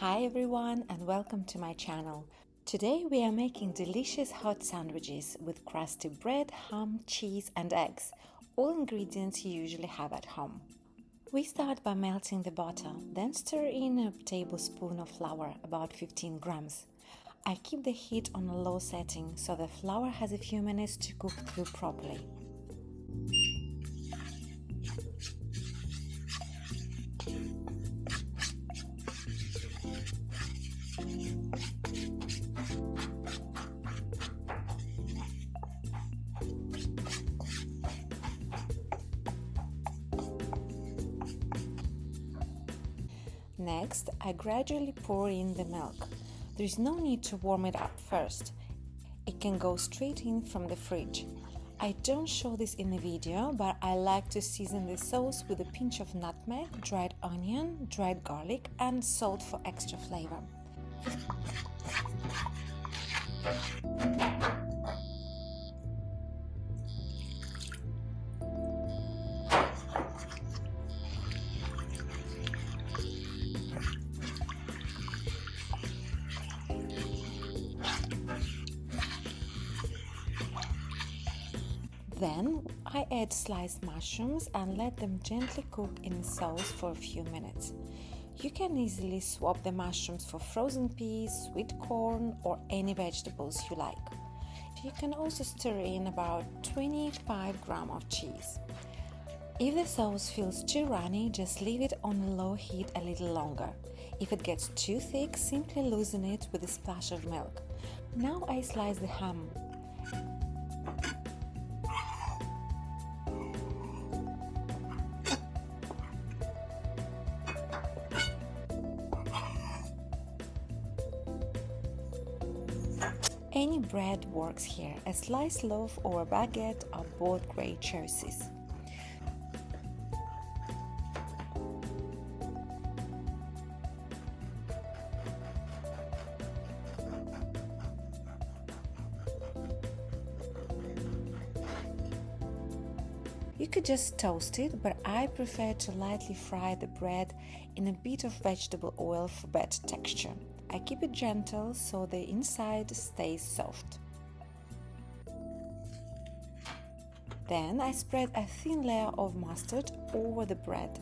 Hi everyone and welcome to my channel. Today we are making delicious hot sandwiches with crusty bread, ham, cheese and eggs, all ingredients you usually have at home. We start by melting the butter, then stir in a tablespoon of flour, about 15 grams. I keep the heat on a low setting so the flour has a few minutes to cook through properly. Next, I gradually pour in the milk. There is no need to warm it up first. It can go straight in from the fridge. I don't show this in the video, but I like to season the sauce with a pinch of nutmeg, dried onion, dried garlic and salt for extra flavor. Then I add sliced mushrooms and let them gently cook in the sauce for a few minutes. You can easily swap the mushrooms for frozen peas, sweet corn or any vegetables you like. You can also stir in about 25 grams of cheese. If the sauce feels too runny, just leave it on a low heat a little longer. If it gets too thick, simply loosen it with a splash of milk. Now I slice the ham. Any bread works here, a sliced loaf or a baguette are both great choices. You could just toast it, but I prefer to lightly fry the bread in a bit of vegetable oil for better texture. I keep it gentle so the inside stays soft. Then I spread a thin layer of mustard over the bread.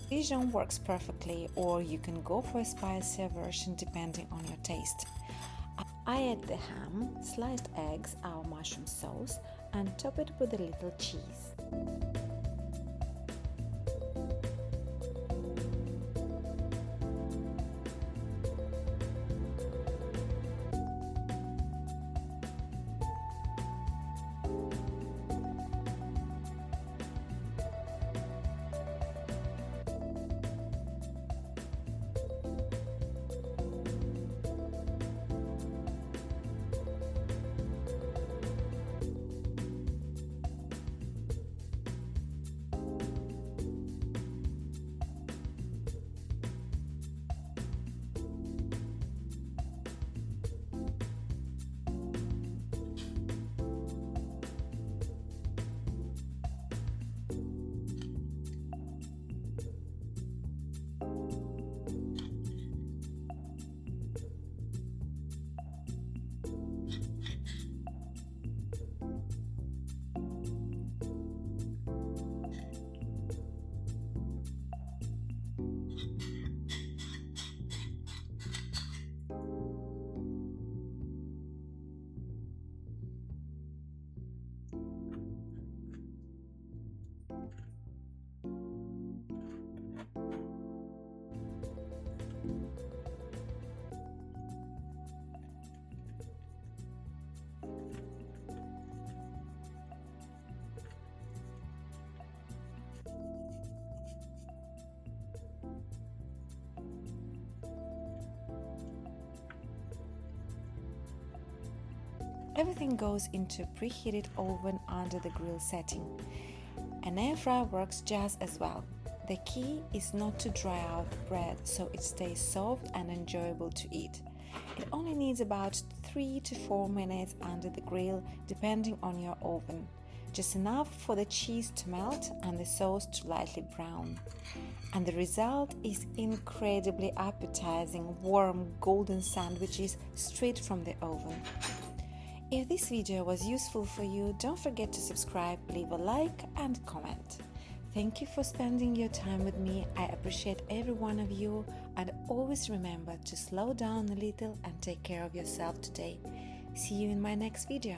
Dijon works perfectly, or you can go for a spicier version depending on your taste. I add the ham, sliced eggs, our mushroom sauce, and top it with a little cheese. Everything goes into a preheated oven under the grill setting. An air fryer works just as well. The key is not to dry out the bread so it stays soft and enjoyable to eat. It only needs about 3 to 4 minutes under the grill depending on your oven. just enough for the cheese to melt and the sauce to lightly brown. And the result is incredibly appetizing, warm, golden sandwiches straight from the oven. If this video was useful for you, don't forget to subscribe, leave a like and comment. Thank you for spending your time with me. I appreciate every one of you, and always remember to slow down a little and take care of yourself today. See you in my next video.